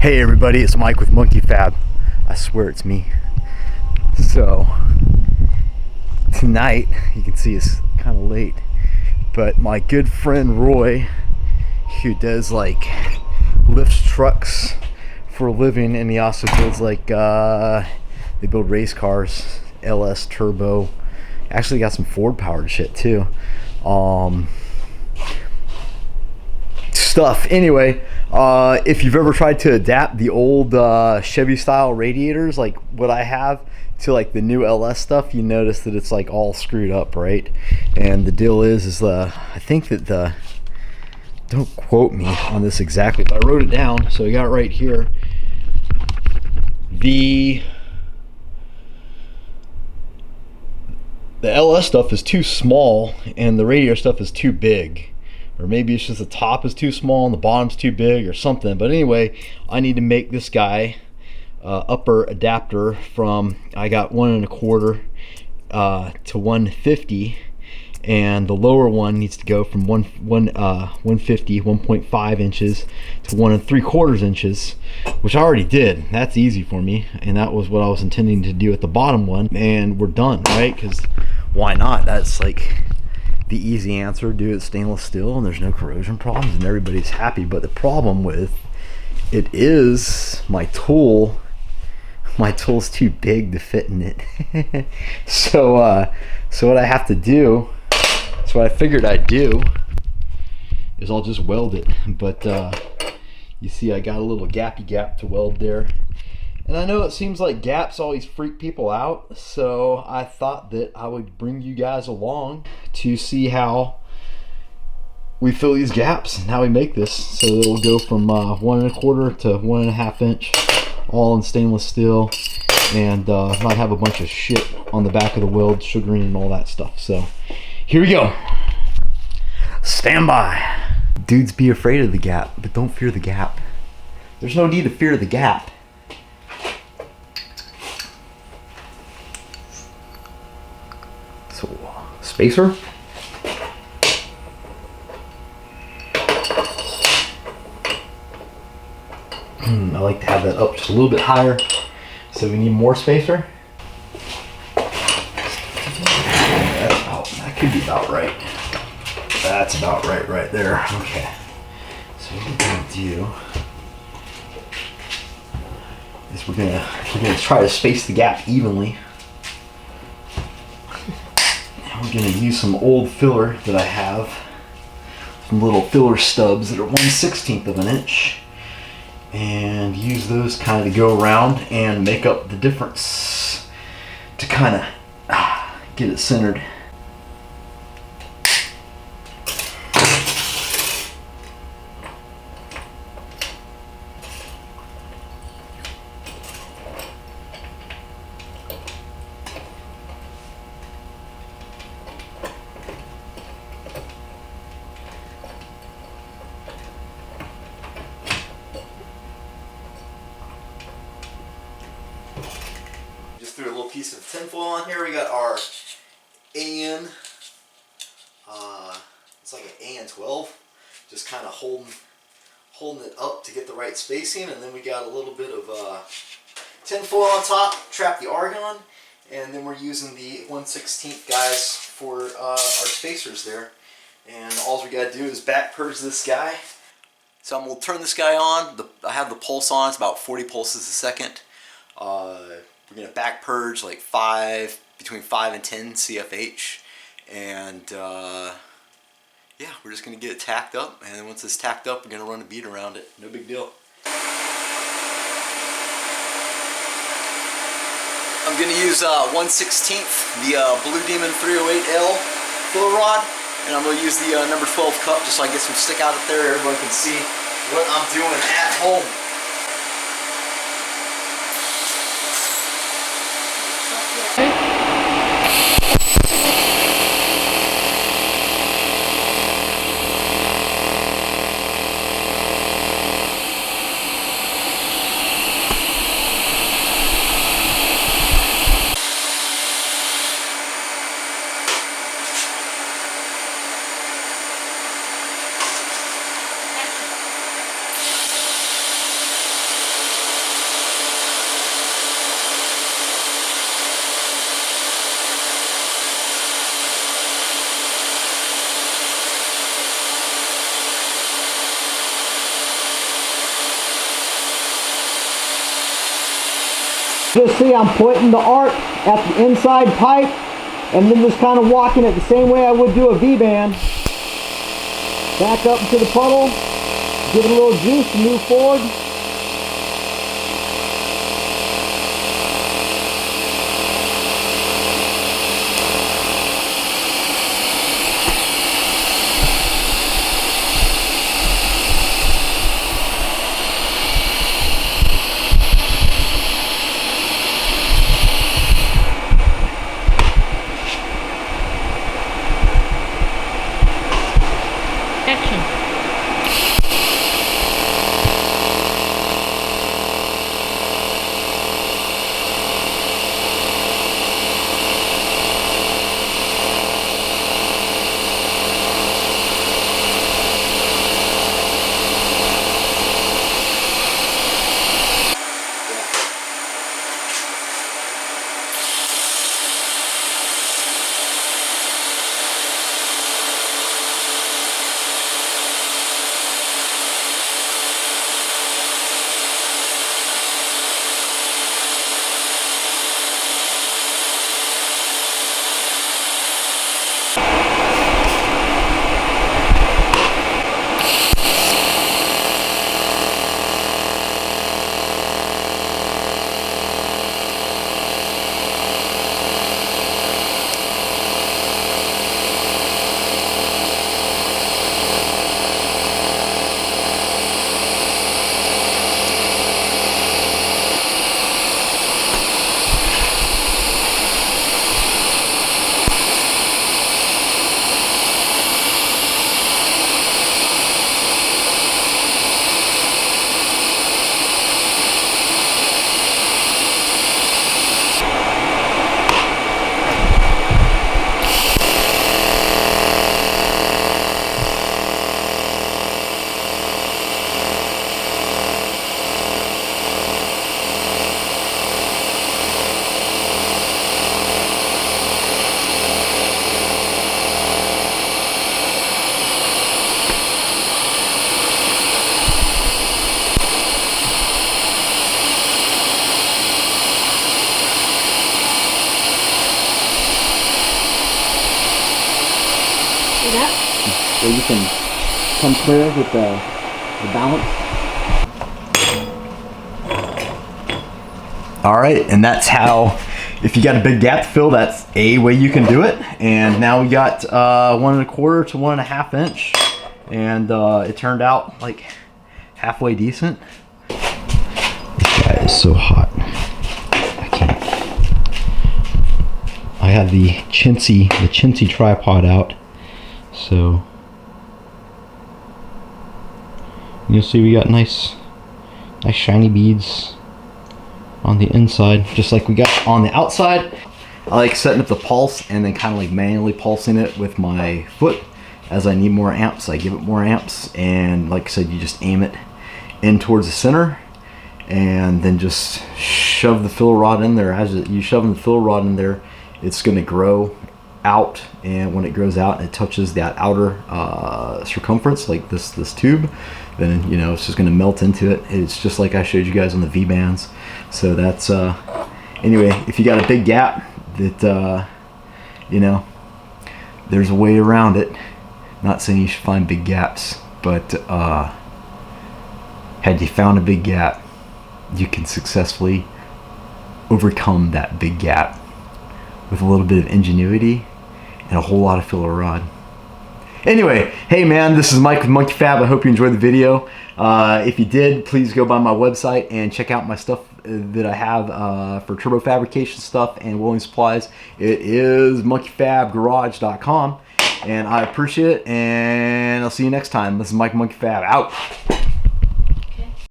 Hey everybody, it's Mike with Monkey Fab. I swear it's me. So tonight, you can see it's kind of late, but my good friend Roy, who does like lifts trucks for a living, and he also builds like they build race cars, LS turbo. Actually got some Ford powered shit too. Stuff. Anyway, if you've ever tried to adapt the old Chevy style radiators, like what I have, to like the new LS stuff, you notice that it's like all screwed up, right? And the deal is I think that don't quote me on this exactly, but I wrote it down, so I got it right here. The LS stuff is too small and the radiator stuff is too big. Or maybe it's just the top is too small and the bottom's too big or something. But anyway, I need to make this guy upper adapter from, I got 1 1/4 to 150, and the lower one needs to go from 150, 1.5 inches to 1 3/4 inches, which I already did. That's easy for me, and that was what I was intending to do at the bottom one, and we're done, right? Because why not? That's like the easy answer. Do it stainless steel and there's no corrosion problems and everybody's happy. But the problem with it is my tool's too big to fit in it. so what I have to do, so what I figured I'd do is I'll just weld it. But you see I got a little gappy gap to weld there. And I know it seems like gaps always freak people out, so I thought that I would bring you guys along to see how we fill these gaps and how we make this. So it'll go from 1 1/4 to 1 1/2 inch, all in stainless steel, and not have a bunch of shit on the back of the weld, sugaring and all that stuff. So here we go. Stand by. Dudes, be afraid of the gap, but don't fear the gap. There's no need to fear the gap. So, spacer. I like to have that up just a little bit higher, so we need more spacer. That could be about right. That's about right there. Okay. So what we're gonna do is we're gonna try to space the gap evenly. We're going to use some old filler that I have, some little filler stubs that are 1/16 of an inch, and use those kind of to go around and make up the difference to kind of get it centered. Threw a little piece of tinfoil on here. We got our AN, it's like an AN12, just kind of holding it up to get the right spacing, and then we got a little bit of tinfoil on top, trap the argon, and then we're using the 1/16 guys for our spacers there. And all we got to do is back purge this guy. So I'm going to turn this guy on. I have the pulse on. It's about 40 pulses a second. We're going to back purge like between 5 and 10 CFH, and yeah, we're just going to get it tacked up, and then once it's tacked up, we're going to run a bead around it. No big deal. I'm going to use 1/16 the Blue Demon 308L filler rod, and I'm going to use the number 12 cup just so I get some stick out of there. Everyone can see what I'm doing at home. Just see I'm putting the arc at the inside pipe and then just kind of walking it the same way I would do a V-band. Back up into the puddle, give it a little juice to move forward. So you can come clear with the balance. All right, and that's how, if you got a big gap to fill, that's a way you can do it. And now we got 1¼ to 1½ inch, and it turned out like halfway decent. This guy is so hot. I can't. I have the chintzy tripod out, so you'll see we got nice shiny beads on the inside, just like we got on the outside. I like setting up the pulse and then kind of like manually pulsing it with my foot. As I need more amps, I give it more amps, and like I said, you just aim it in towards the center and then just shove the filler rod in there. As you shoving the filler rod in there, it's going to grow out, and when it grows out and it touches that outer circumference, like this tube, then you know it's just going to melt into it. It's just like I showed you guys on the V-bands. So that's anyway, if you got a big gap that you know, there's a way around it. Not saying you should find big gaps, but had you found a big gap, you can successfully overcome that big gap with a little bit of ingenuity and a whole lot of filler rod. Anyway, hey man, this is Mike with Monkey Fab. I hope you enjoyed the video. If you did, please go by my website and check out my stuff that I have for turbo fabrication stuff and welding supplies. It is monkeyfabgarage.com, and I appreciate it, and I'll see you next time. This is Mike Monkey Fab, out.